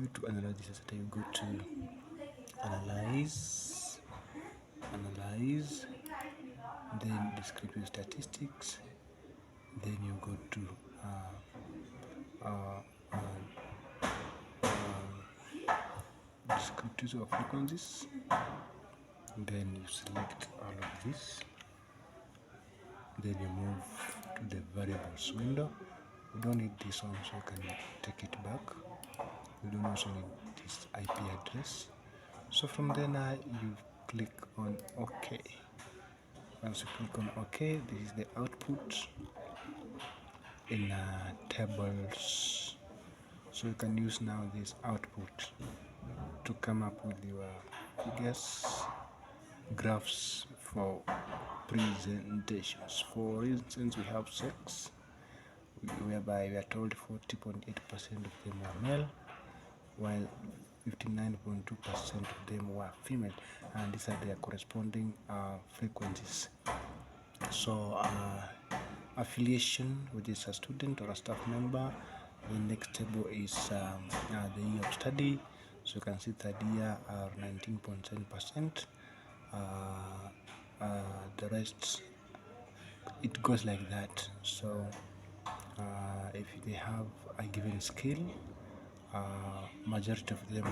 you to analyze this data, you go to analyze, then descriptive statistics, then you go to descriptives of frequencies, then you select all of this, then you move to the variables window. You don't need this one, so you can take it back. You don't also need this IP address. So from there now you click on OK. Once you click on OK, this is the output in tables. So you can use now this output to come up with your figures, graphs for presentations. For instance, we have sex, whereby we are told 40.8% of them were male, while 59.2% of them were female, and these are their corresponding frequencies. So affiliation, which is a student or a staff member. The next table is the year of study. So you can see third year are 19.7%. The rest, it goes like that. So if they have a given skill, majority of them,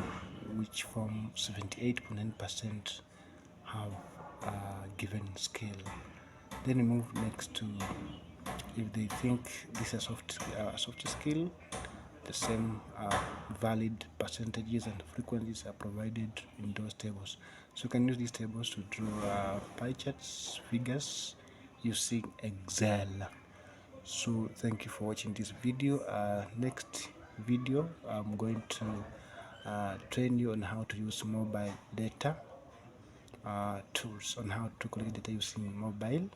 which form 78.9%, have a given skill. Then we move next to if they think this is a soft skill. The same valid percentages and frequencies are provided in those tables. So you can use these tables to draw pie charts, figures using Excel. So thank you for watching this video. Next video I'm going to train you on how to use mobile data tools, on how to collect data using mobile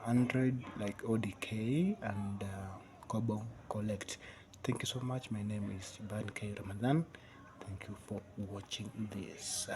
Android like ODK and Kobo Collect. Thank you so much. My name is Ban K Ramadan. Thank you for watching this.